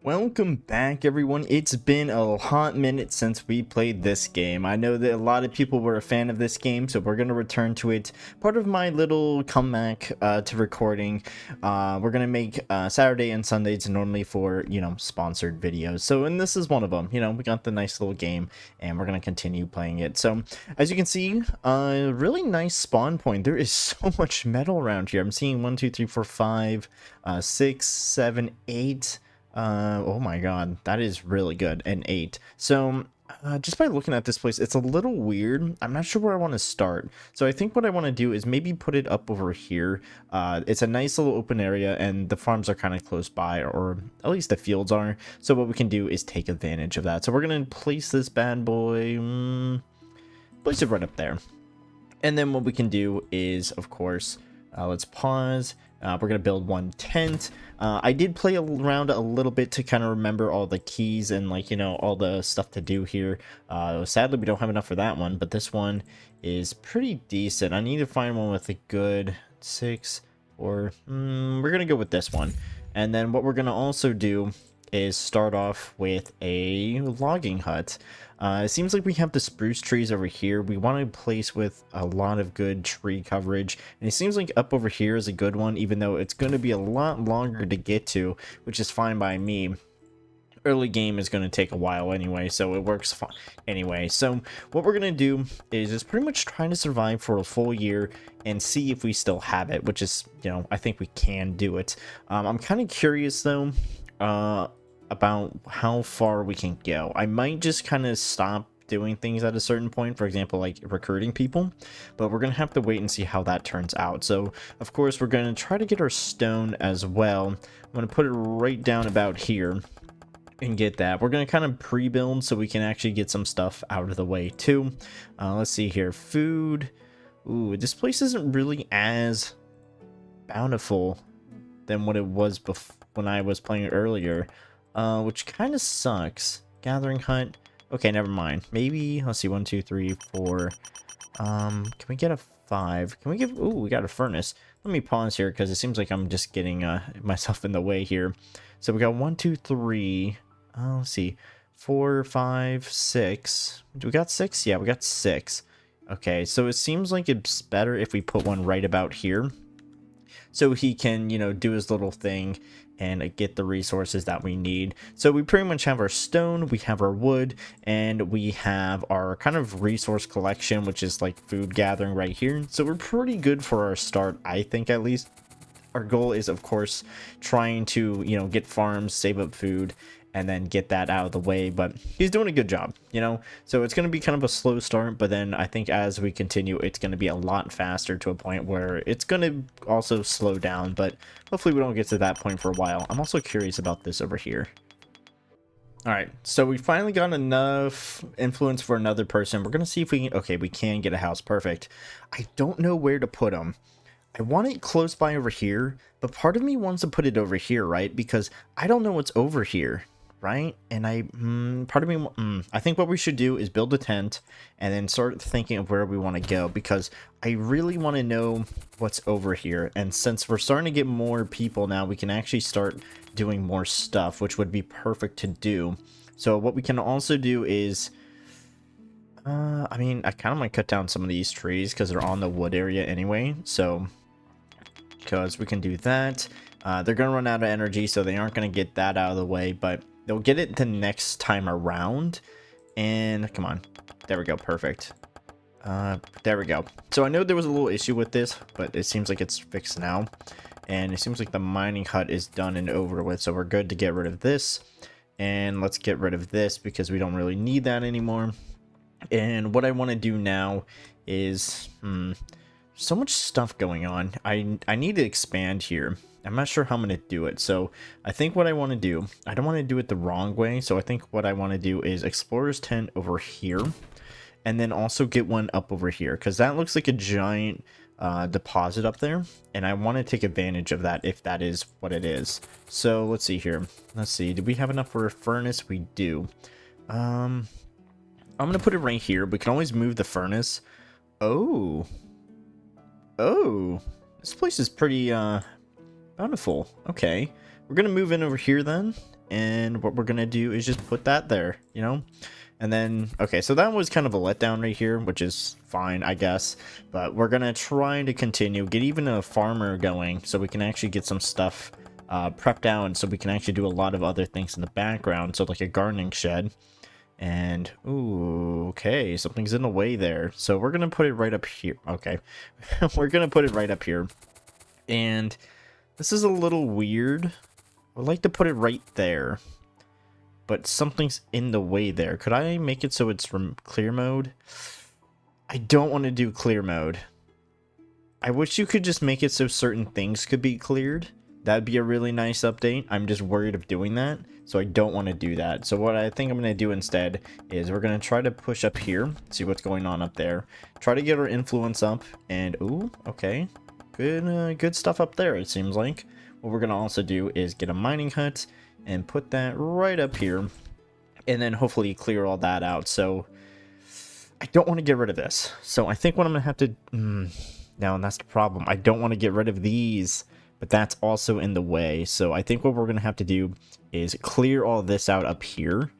Welcome back, everyone. It's been a hot minute since we played this game. I know that a lot of people were a fan of this game, so we're going to return to it. Part of my little comeback to recording. We're going to make Saturday and Sundays normally for, sponsored videos. So, and this is one of them. We got the nice little game, and we're going to continue playing it. So, as you can see, really nice spawn point. There is so much metal around here. I'm seeing 1, 2, 3, 4, 5, 6, 7, 8. Oh my god, that is really good. And 8. So, just by looking at this place, it's a little weird. I'm not sure where I want to start. So I think what I want to do is maybe put it up over here. It's a nice little open area, and the farms are kind of close by, or at least the fields are. So what we can do is take advantage of that. So we're going to place this bad boy, place it right up there. And then what we can do is, of course, let's pause. We're going to build one tent. I did play around a little bit to kind of remember all the keys and, all the stuff to do here. Sadly, we don't have enough for that one, but this one is pretty decent. I need to find one with a good 6, or we're going to go with this one. And then what we're going to also do is start off with a logging hut. It seems like we have the spruce trees over here. We want a place with a lot of good tree coverage, and it seems like up over here is a good one, even though it's going to be a lot longer to get to, which is fine by me. Early game is going to take a while anyway, so it works fine anyway. So what we're going to do is just pretty much trying to survive for a full year and see if we still have it, which is, I think we can do it. I'm kind of curious though, about how far we can go. I might just kind of stop doing things at a certain point, for example, like recruiting people, but we're gonna have to wait and see how that turns out. So of course we're gonna try to get our stone as well. I'm gonna put it right down about here and get that. We're gonna kind of pre-build so we can actually get some stuff out of the way too. Let's see here. Food. Ooh, this place isn't really as bountiful than what it was when I was playing earlier. Which kind of sucks. Gathering hut. Okay, never mind. Maybe, let's see, 1, 2, 3, 4. Can we get a 5? Can we give, ooh, we got a furnace. Let me pause here, because it seems like I'm just getting myself in the way here. So we got 1, 2, 3. Let's see, 4, 5, 6. Do we got 6? Yeah, we got 6. Okay, so it seems like it's better if we put one right about here, so he can, do his little thing and get the resources that we need. So we pretty much have our stone, we have our wood, and we have our kind of resource collection, which is like food gathering right here. So we're pretty good for our start, I think, at least. Our goal is, of course, trying to, get farms, save up food, and then get that out of the way, but he's doing a good job, so it's going to be kind of a slow start, but then I think as we continue, it's going to be a lot faster to a point where it's going to also slow down, but hopefully we don't get to that point for a while. I'm also curious about this over here. All right, so we finally got enough influence for another person. We're going to see if we can, okay, we can get a house. Perfect. I don't know where to put them. I want it close by over here, but part of me wants to put it over here, right? Because I don't know what's over here, right? And part of me, I think what we should do is build a tent and then start thinking of where we want to go, because I really want to know what's over here. And since we're starting to get more people now, we can actually start doing more stuff, which would be perfect to do. So what we can also do is, I mean, I kind of might cut down some of these trees because they're on the wood area anyway. So, because we can do that. They're going to run out of energy, so they aren't going to get that out of the way, but they'll get it the next time around. And come on. There we go. Perfect. There we go. So I know there was a little issue with this, but it seems like it's fixed now. And it seems like the mining hut is done and over with, so we're good to get rid of this. And let's get rid of this because we don't really need that anymore. And what I want to do now is, so much stuff going on. I need to expand here. I'm not sure how I'm going to do it. So I think what I want to do, I don't want to do it the wrong way. So I think what I want to do is Explorer's Tent over here. And then also get one up over here, because that looks like a giant deposit up there. And I want to take advantage of that if that is what it is. So let's see here. Let's see. Do we have enough for a furnace? We do. I'm going to put it right here. We can always move the furnace. Oh, this place is pretty bountiful. Okay, we're gonna move in over here then, and what we're gonna do is just put that there, you know. And then, okay, so that was kind of a letdown right here, which is fine, I guess. But we're gonna try to continue, get even a farmer going, so we can actually get some stuff prepped down, so we can actually do a lot of other things in the background, so like a gardening shed. And, ooh, okay, something's in the way there. So we're gonna put it right up here. Okay, we're gonna put it right up here. And this is a little weird. I'd like to put it right there, but something's in the way there. Could I make it so it's from clear mode? I don't want to do clear mode. I wish you could just make it so certain things could be cleared. That'd be a really nice update. I'm just worried of doing that, so I don't want to do that. So what I think I'm going to do instead is we're going to try to push up here, see what's going on up there. Try to get our influence up, and ooh, okay. Good stuff up there, it seems like. What we're going to also do is get a mining hut and put that right up here, and then hopefully clear all that out. So I don't want to get rid of this. So I think what I'm going to have to... now, and that's the problem. I don't want to get rid of these, but that's also in the way. So I think what we're going to have to do is clear all this out up here,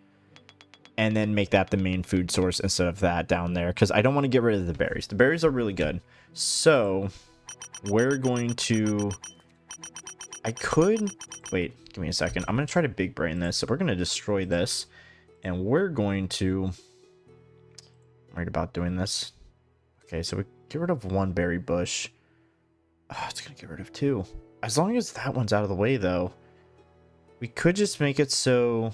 and then make that the main food source instead of that down there, because I don't want to get rid of the berries. The berries are really good. So we're going to... I could... Wait, give me a second. I'm going to try to big brain this. So we're going to destroy this, and we're going to... I'm worried about doing this. Okay, so we get rid of one berry bush. Oh, it's going to get rid of two. As long as that one's out of the way, though, we could just make it so...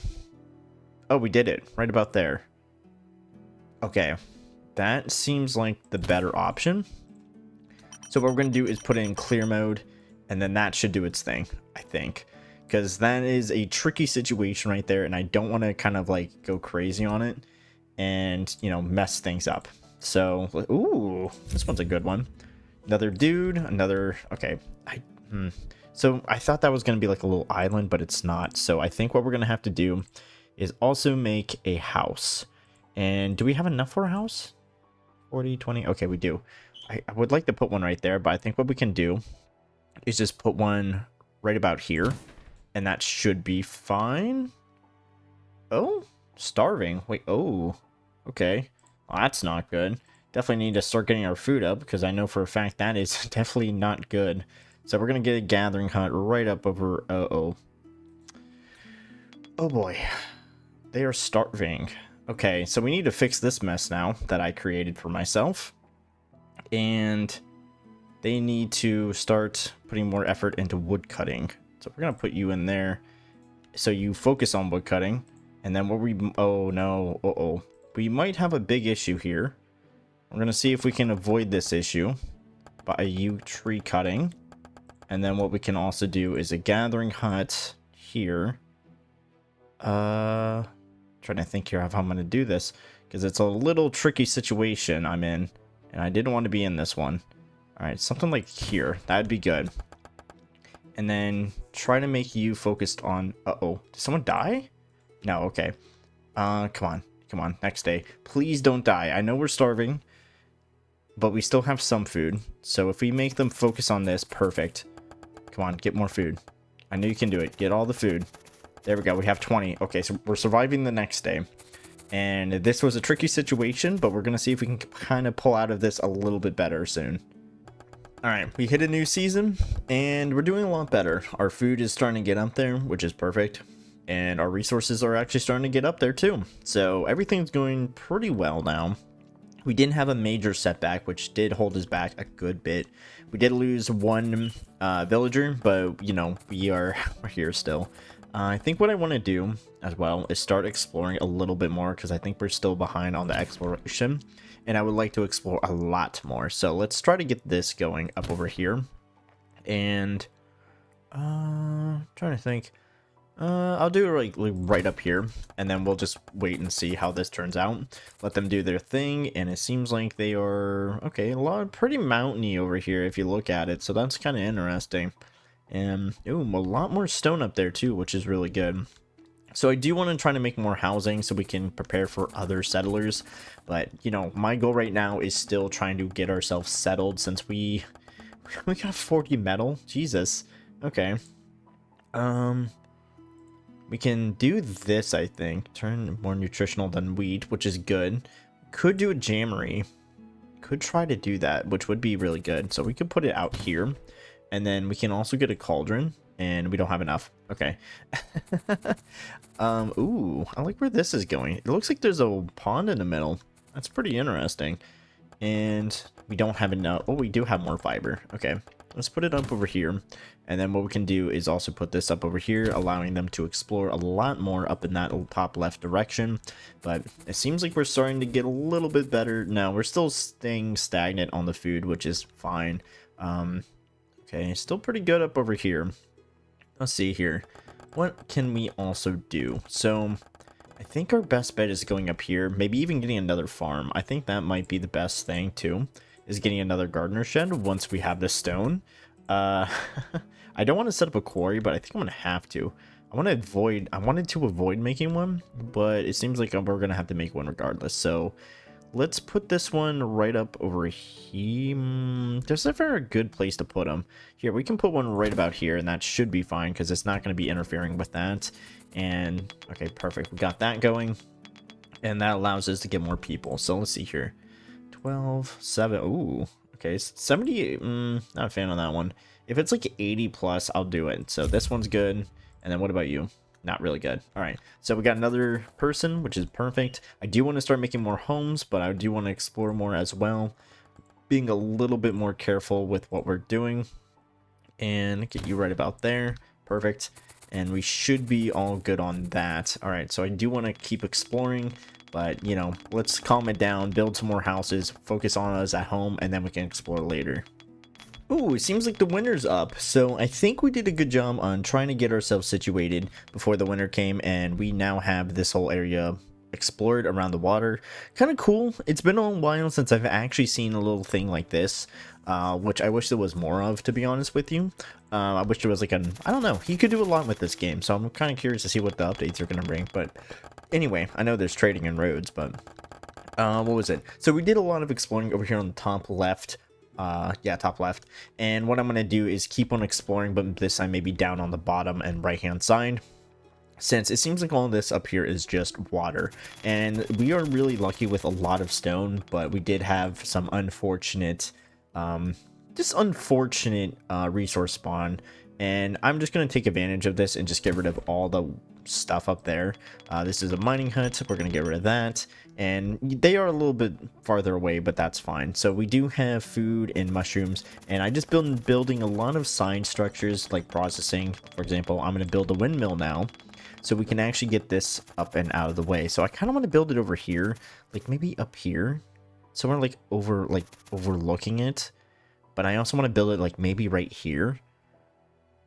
Oh, we did it. Right about there. Okay. That seems like the better option. So what we're going to do is put it in clear mode, and then that should do its thing, I think. Because that is a tricky situation right there, and I don't want to kind of like go crazy on it and, you know, mess things up. So, ooh, this one's a good one. Another dude, another... Okay. So I thought that was going to be like a little island, but it's not. So I think what we're going to have to do is also make a house. And do we have enough for a house? 40, 20? Okay, we do. I would like to put one right there, but I think what we can do is just put one right about here, and that should be fine. Oh, starving. Wait, oh, okay. Well, that's not good. Definitely need to start getting our food up, because I know for a fact that is definitely not good. So we're going to get a gathering hut right up over... Uh-oh. Oh boy. They are starving. Okay, so we need to fix this mess now that I created for myself. And they need to start putting more effort into wood cutting. So we're going to put you in there so you focus on wood cutting. And then what we... Oh no. Uh-oh. We might have a big issue here. We're going to see if we can avoid this issue by you tree cutting. And then what we can also do is a gathering hut here. Trying to think here of how I'm going to do this, because it's a little tricky situation I'm in, and I didn't want to be in this one. All right, something like here. That'd be good. And then try to make you focused on... Uh-oh. Did someone die? No, okay. Come on. Come on. Next day. Please don't die. I know we're starving, but we still have some food. So if we make them focus on this, perfect. Come on, get more food. I know you can do it. Get all the food. There we go. We have 20. Okay, so we're surviving the next day. And this was a tricky situation, but we're going to see if we can kind of pull out of this a little bit better soon. Alright, we hit a new season, and we're doing a lot better. Our food is starting to get up there, which is perfect. And our resources are actually starting to get up there too. So everything's going pretty well now. We didn't have a major setback, which did hold us back a good bit. We did lose one villager, but, you know, we're here still. I think what I want to do as well is start exploring a little bit more, because I think we're still behind on the exploration, and I would like to explore a lot more. So let's try to get this going up over here. And trying to think. I'll do it like right up here, and then we'll just wait and see how this turns out. Let them do their thing, and it seems like they are okay. Pretty mountainy over here if you look at it, so that's kind of interesting. And ooh, a lot more stone up there too, which is really good. So I do want to try to make more housing so we can prepare for other settlers, but you know, my goal right now is still trying to get ourselves settled, since we got 40 metal. Jesus. Okay. We can do this, I think. Turn more nutritional than wheat, which is good. Could do a jammery. Could try to do that, which would be really good. So we could put it out here. And then we can also get a cauldron. And we don't have enough. Okay. Ooh, I like where this is going. It looks like there's a pond in the middle. That's pretty interesting. And we don't have enough. Oh, we do have more fiber. Okay. Let's put it up over here. And then what we can do is also put this up over here, allowing them to explore a lot more up in that top left direction. But it seems like we're starting to get a little bit better. Now, we're still staying stagnant on the food, which is fine. Okay, still pretty good up over here. Let's see here. What can we also do? So I think our best bet is going up here, maybe even getting another farm. I think that might be the best thing too, is getting another gardener shed once we have the stone. I don't want to set up a quarry, but I think I'm gonna have to. I wanted to avoid making one, but it seems like we're gonna have to make one regardless. So let's put this one right up over here. There's never a good place to put them. Here, we can put one right about here, and that should be fine because it's not going to be interfering with that. And, okay, perfect. We got that going, and that allows us to get more people. So let's see here. 12, 7. Ooh, okay, 78. Not a fan of that one. If it's like 80 plus, I'll do it. So this one's good. And then what about you? Not really good. All right, so we got another person, which is perfect. I do want to start making more homes, but I do want to explore more as well, being a little bit more careful with what we're doing. And get you right about there. Perfect. And we should be all good on that. All right, so I do want to keep exploring, but you know, let's calm it down, build some more houses, focus on us at home, and then we can explore later. Ooh, it seems like the winter's up, so I think we did a good job on trying to get ourselves situated before the winter came, and we now have this whole area explored around the water. Kind of cool. It's been a while since I've actually seen a little thing like this, which I wish there was more of, to be honest with you. I wish there was like an, I don't know, he could do a lot with this game, so I'm kind of curious to see what the updates are going to bring. But anyway, I know there's trading in roads, but what was it? So we did a lot of exploring over here on the top left. Yeah, top left. And what I'm going to do is keep on exploring, but this time maybe down on the bottom and right hand side, since it seems like all this up here is just water. And we are really lucky with a lot of stone, but we did have some unfortunate resource spawn, and I'm just going to take advantage of this and just get rid of all the stuff up there. This is a mining hut. We're going to get rid of that, and they are a little bit farther away, but that's fine. So we do have food and mushrooms, and I just been building a lot of side structures like processing. For example, I'm going to build a windmill now, so we can actually get this up and out of the way. So I kind of want to build it over here, like maybe up here, somewhere like overlooking it. But I also want to build it like maybe right here.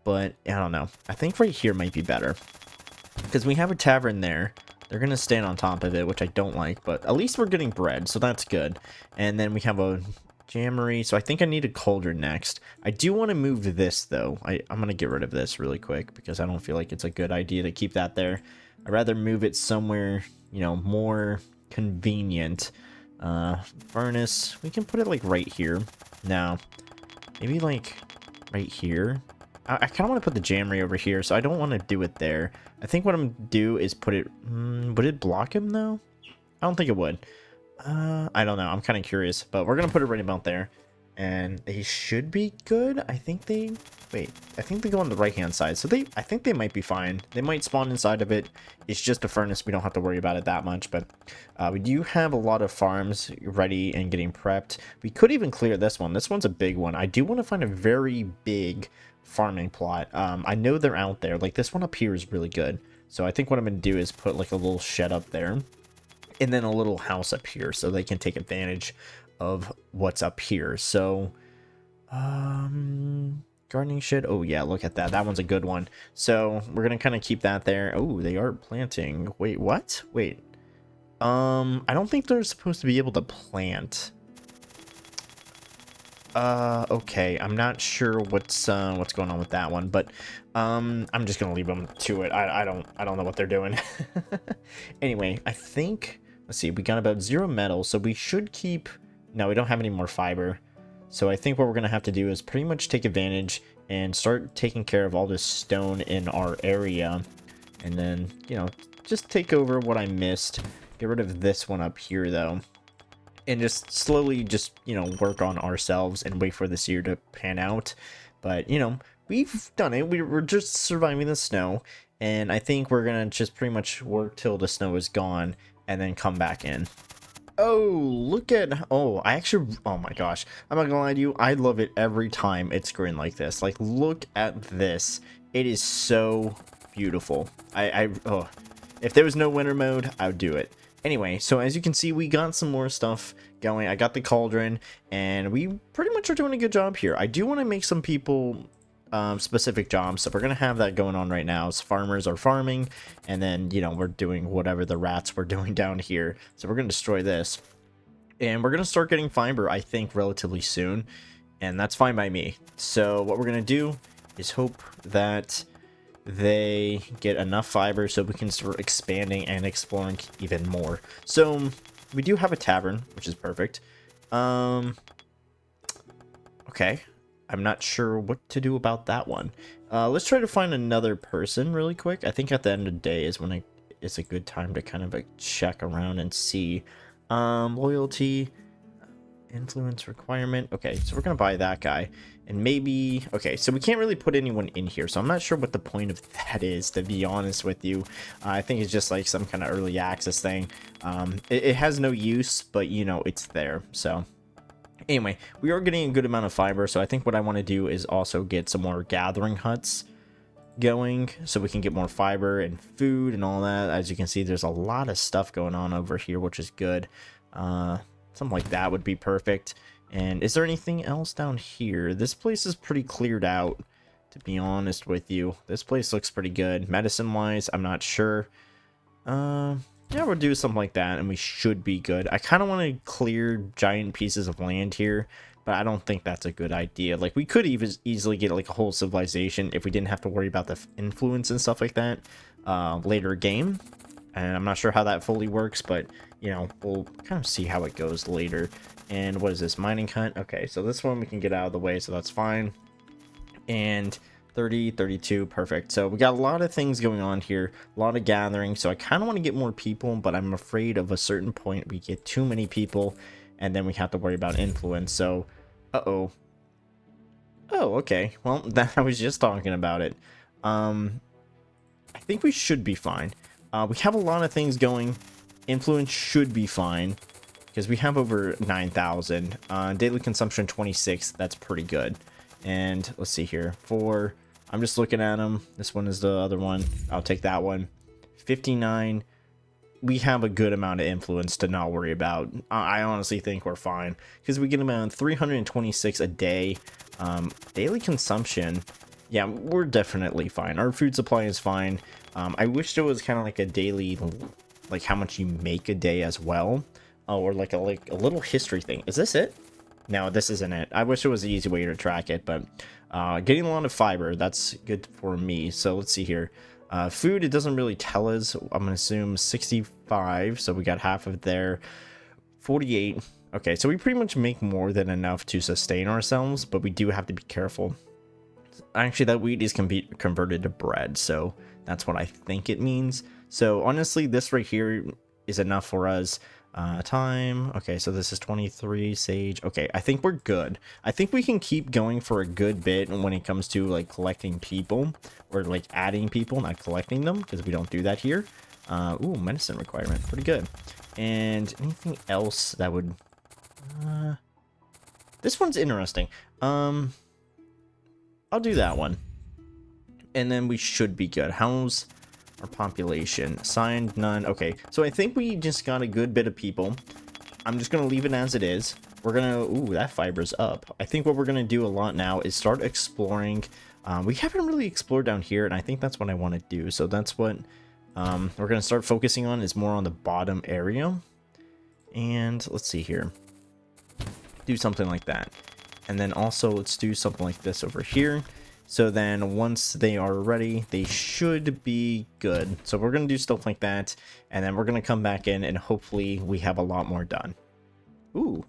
But I don't know. I think right here might be better, because we have a tavern there. They're going to stand on top of it, which I don't like, but at least we're getting bread, so that's good. And then we have a jammery, so I think I need a cauldron next. I do want to move this, though. I'm going to get rid of this really quick, because I don't feel like it's a good idea to keep that there. I'd rather move it somewhere, you know, more convenient. Furnace, we can put it like right here. Now, maybe like right here. I kind of want to put the jammery over here, so I don't want to do it there. I think what I'm going to do is put it... would it block him, though? I don't think it would. I don't know. I'm kind of curious. But we're going to put it right about there. And they should be good. I think they... Wait. I think they go on the right-hand side. So I think they might be fine. They might spawn inside of it. It's just a furnace. We don't have to worry about it that much. But we do have a lot of farms ready and getting prepped. We could even clear this one. This one's a big one. I do want to find a very big farming plot. I know they're out there. Like this one up here is really good. So I think what I'm going to do is put like a little shed up there. And then a little house up here so they can take advantage of what's up here. So, gardening shed. Oh yeah, look at that. That one's a good one. So we're going to kind of keep that there. Oh, they are planting. Wait, what? Wait. I don't think they're supposed to be able to plant. Okay, I'm not sure what's going on with that one, but I'm just gonna leave them to it. I don't know what they're doing. Anyway, I think, let's see, we got about 0 metal, so we should keep... No, we don't have any more fiber, so I think what we're gonna have to do is pretty much take advantage and start taking care of all this stone in our area. And then, you know, just take over what I missed. Get rid of this one up here, though. And just slowly just, you know, work on ourselves and wait for this year to pan out. But, you know, we've done it. We're just surviving the snow. And I think we're going to just pretty much work till the snow is gone and then come back in. Oh, look at, oh, I actually, oh my gosh, I'm not gonna lie to you, I love it every time it's green like this. Like, look at this. It is so beautiful. Oh, if there was no winter mode, I would do it. Anyway, so as you can see, we got some more stuff going. I got the cauldron, and we pretty much are doing a good job here. I do want to make some people specific jobs, so we're gonna have that going on right now. So farmers are farming, and then, you know, we're doing whatever the rats were doing down here. So we're gonna destroy this, and we're gonna start getting fiber, I think, relatively soon, and that's fine by me. So what we're gonna do is hope that they get enough fiber so we can start expanding and exploring even more. So we do have a tavern, which is perfect. Okay, I'm not sure what to do about that one. Let's try to find another person really quick. I think at the end of the day is when it's a good time to kind of like check around and see. Loyalty, influence requirement. Okay, so we're gonna buy that guy. And maybe, okay, so we can't really put anyone in here, so I'm not sure what the point of that is, to be honest with you. I think it's just like some kind of early access thing. It has no use, but, you know, it's there, so. Anyway, we are getting a good amount of fiber, so I think what I want to do is also get some more gathering huts going, so we can get more fiber and food and all that. As you can see, there's a lot of stuff going on over here, which is good. Something like that would be perfect. And is there anything else down here? This place is pretty cleared out, to be honest with you. This place looks pretty good. Medicine-wise, I'm not sure. Yeah, we'll do something like that, and we should be good. I kind of want to clear giant pieces of land here, but I don't think that's a good idea. Like, we could even easily get, like, a whole civilization if we didn't have to worry about the influence and stuff like that later game. And I'm not sure how that fully works, but, you know, we'll kind of see how it goes later. And what is this? Mining hut? Okay, so this one we can get out of the way, so that's fine. And 30, 32, perfect. So we got a lot of things going on here, a lot of gathering. So I kind of want to get more people, but I'm afraid of a certain point we get too many people, and then we have to worry about influence. So, oh, okay. Well, that I was just talking about it. I think we should be fine. We have a lot of things going. Influence should be fine, because we have over 9,000. Daily consumption 26, that's pretty good. And let's see here. I'm just looking at them. This one is the other one. I'll take that one. 59. We have a good amount of influence to not worry about. I honestly think we're fine, because we get about 326 a day. Daily consumption, yeah, we're definitely fine. Our food supply is fine. I wish there was kind of like a daily, like how much you make a day as well. Or like a little history thing. Is this it? No, this isn't it. I wish it was an easy way to track it, but getting a lot of fiber, that's good for me. So let's see here. Food, it doesn't really tell us. I'm gonna assume 65, so we got half of there. 48. Okay, so we pretty much make more than enough to sustain ourselves, but we do have to be careful. Actually, that wheat is converted to bread, so that's what I think it means. So honestly, this right here is enough for us. Time. Okay, so this is 23 sage. Okay, I think we're good. I think we can keep going for a good bit when it comes to like collecting people, or like adding people, not collecting them, because we don't do that here. Ooh, medicine requirement, pretty good. And anything else that would this one's interesting. I'll do that one, and then we should be good. How's our population? Assigned, none. Okay, so I think we just got a good bit of people. I'm just gonna leave it as it is. We're gonna, ooh, that fiber's up. I think what we're gonna do a lot now is start exploring. We haven't really explored down here, and I think that's what I want to do. So that's what we're gonna start focusing on, is more on the bottom area. And let's see here. Do something like that. And then also let's do something like this over here. So then once they are ready, they should be good. So we're going to do stuff like that. And then we're going to come back in and hopefully we have a lot more done. Ooh.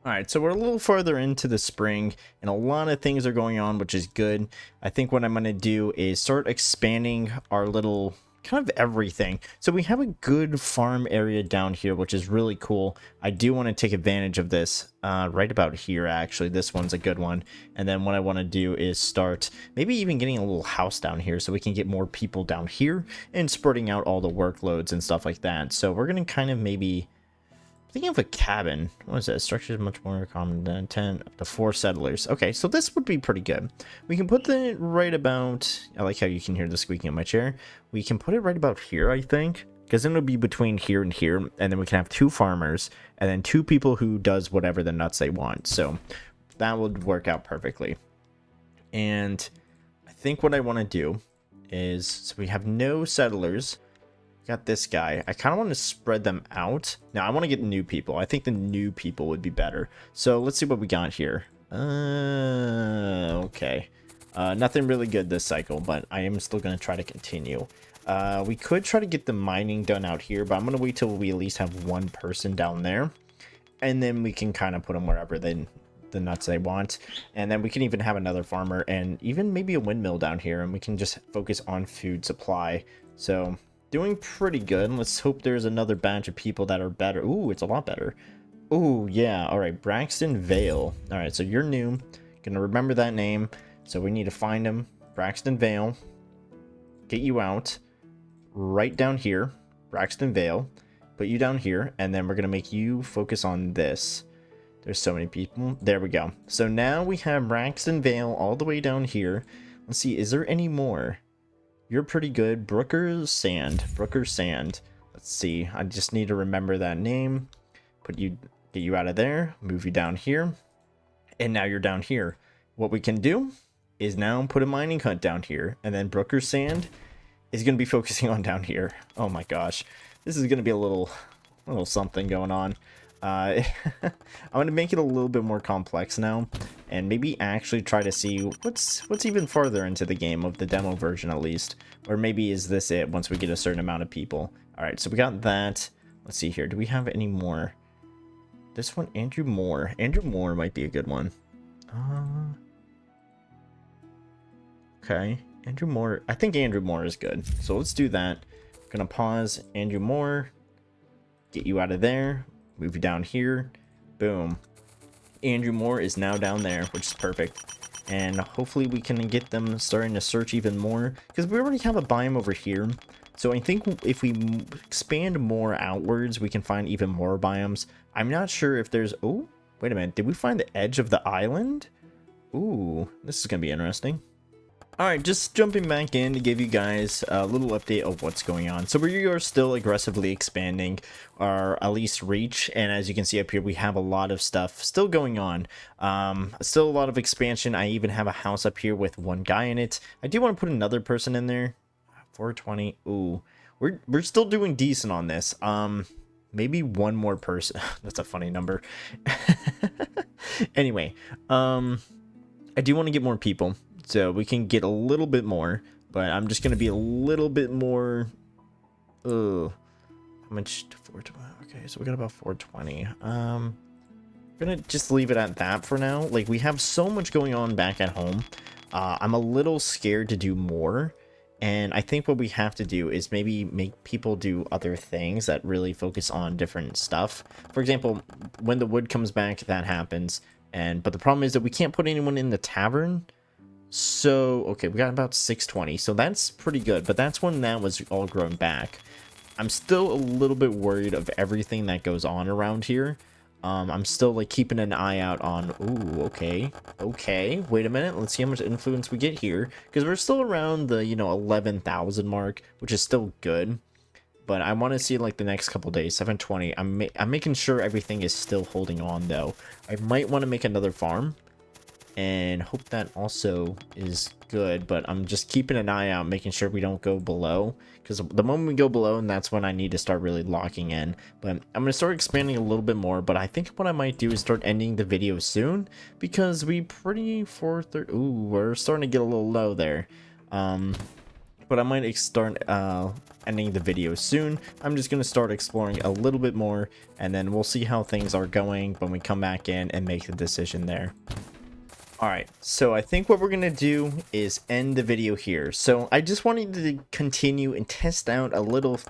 All right, so we're a little further into the spring and a lot of things are going on, which is good. I think what I'm going to do is start expanding our little kind of everything. So we have a good farm area down here, which is really cool. I do want to take advantage of this right about here, actually. This one's a good one. And then what I want to do is start maybe even getting a little house down here so we can get more people down here and spreading out all the workloads and stuff like that. So we're going to kind of maybe... thinking of a cabin. What is that? Structure is much more common than 10 up to 4 settlers. Okay, so this would be pretty good. We can put the right about... I like how you can hear the squeaking of my chair. We can put it right about here, I think. Because then it'll be between here and here. And then we can have 2 farmers. And then 2 people who does whatever the nuts they want. So that would work out perfectly. And I think what I want to do is... so we have no settlers. Got this guy. I kind of want to spread them out. Now, I want to get new people. I think the new people would be better. So, let's see what we got here. Okay. Nothing really good this cycle, but I am still going to try to continue. We could try to get the mining done out here, but I'm going to wait till we at least have 1 person down there. And then we can kind of put them wherever the nuts they want. And then we can even have another farmer and even maybe a windmill down here. And we can just focus on food supply. So... doing pretty good. Let's hope there's another batch of people that are better. Ooh, it's a lot better. Ooh, yeah. All right, Braxton Vale. All right, so you're new. Gonna remember that name. So we need to find him. Braxton Vale. Get you out. Right down here. Braxton Vale. Put you down here. And then we're gonna make you focus on this. There's so many people. There we go. So now we have Braxton Vale all the way down here. Let's see, is there any more? You're pretty good. Brooker's Sand. Brooker's Sand. Let's see. I just need to remember that name. Get you out of there. Move you down here. And now you're down here. What we can do is now put a mining hut down here. And then Brooker's Sand is going to be focusing on down here. Oh my gosh. This is going to be a little something going on. I'm going to make it a little bit more complex now, and maybe actually try to see what's even farther into the game of the demo version at least, or maybe is this it once we get a certain amount of people. All right, so we got that. Let's see here. Do we have any more? This one, Andrew Moore. Andrew Moore might be a good one. Okay, Andrew Moore. I think Andrew Moore is good. So let's do that. Gonna pause. Andrew Moore. Get you out of there. Move you down here. Boom. Andrew Moore is now down there, which is perfect. And hopefully we can get them starting to search even more, because we already have a biome over here. So I think if we expand more outwards, we can find even more biomes. I'm not sure if there's... oh, wait a minute. Did we find the edge of the island? Ooh, this is going to be interesting. Alright, just jumping back in to give you guys a little update of what's going on. So we are still aggressively expanding our at least reach, and as you can see up here, we have a lot of stuff still going on. Still a lot of expansion. I even have a house up here with 1 guy in it. I do want to put another person in there. 420. Ooh, we're still doing decent on this. Maybe 1 more person. That's a funny number. Anyway, I do want to get more people. So we can get a little bit more, but I'm just going to be a little bit more... how much? 420. Okay, so we got about 420. I'm going to just leave it at that for now. Like, we have so much going on back at home. I'm a little scared to do more. And I think what we have to do is maybe make people do other things that really focus on different stuff. For example, when the wood comes back, that happens. But the problem is that we can't put anyone in the tavern. So, okay, we got about 620, so that's pretty good, but that's when that was all grown back. I'm still a little bit worried of everything that goes on around here. I'm still, like, keeping an eye out on, ooh, okay, wait a minute, let's see how much influence we get here, because we're still around the, 11,000 mark, which is still good, but I want to see, like, the next couple days. 720, I'm making sure everything is still holding on, though. I might want to make another farm, and hope that also is good, but I'm just keeping an eye out, making sure we don't go below, because the moment we go below, and that's when I need to start really locking in. But I'm going to start expanding a little bit more, but I think what I might do is start ending the video soon, because we pretty 430, ooh, we're starting to get a little low there. But I might start ending the video soon. I'm just going to start exploring a little bit more, and then we'll see how things are going when we come back in and make the decision there. Alright, so I think what we're going to do is end the video here. So I just wanted to continue and test out a little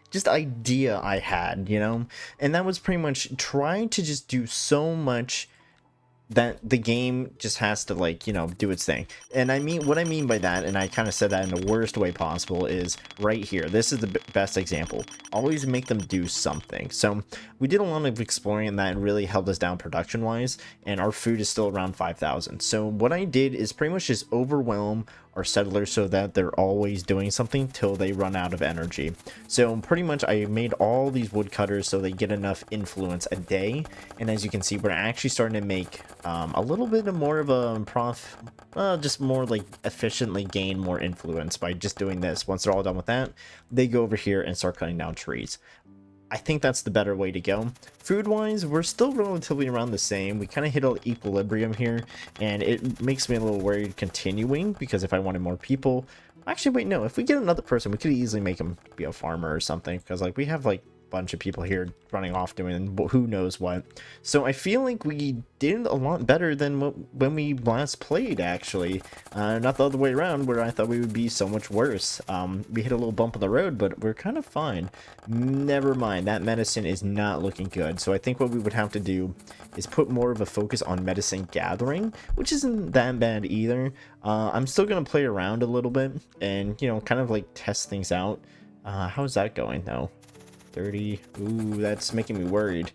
just idea I had, you know? And that was pretty much trying to just do so much that the game just has to, like, you know, do its thing. And I mean, what I mean by that, and I kind of said that in the worst way possible, is right here. This is the best example. Always make them do something. So we did a lot of exploring, and that really held us down production wise, and our food is still around 5,000. So what I did is pretty much just overwhelm our settlers so that they're always doing something till they run out of energy. So pretty much I made all these woodcutters so they get enough influence a day, and as you can see, we're actually starting to make a little bit of more of a just more like efficiently gain more influence by just doing this. Once they're all done with that, they go over here and start cutting down trees. I think that's the better way to go. Food-wise, we're still relatively around the same. We kind of hit an equilibrium here, and it makes me a little worried continuing, because if I wanted more people... Actually, wait, no. If we get another person, we could easily make him be a farmer or something, because, like, we have, like, bunch of people here running off doing who knows what. So I feel like we did a lot better than when we last played, actually. Not the other way around, where I thought we would be so much worse. We hit a little bump on the road, but we're kind of fine. Never mind, that medicine is not looking good. So I think what we would have to do is put more of a focus on medicine gathering, which isn't that bad either. I'm still going to play around a little bit and, you know, kind of like test things out. How's that going, though? 30. Ooh, that's making me worried.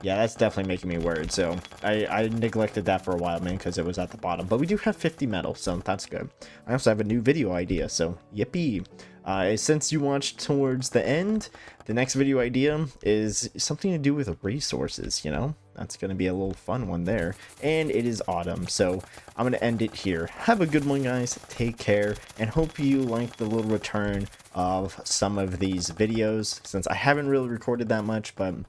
Yeah, that's definitely making me worried. So I neglected that for a while, man, because it was at the bottom. But we do have 50 metal, so that's good. I also have a new video idea, so yippee. Since you watched towards the end, the next video idea is something to do with resources, you know? That's going to be a little fun one there. And it is autumn, so I'm going to end it here. Have a good one, guys. Take care, and hope you like the little return of some of these videos, since I haven't really recorded that much, but I'm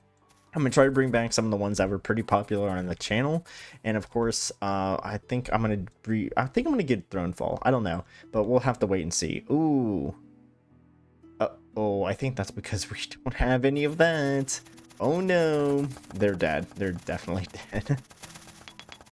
gonna try to bring back some of the ones that were pretty popular on the channel. And of course, I think I'm gonna get Thronefall. I don't know, but we'll have to wait and see. Ooh. Oh, I think that's because we don't have any of that. Oh no, they're dead. They're definitely dead.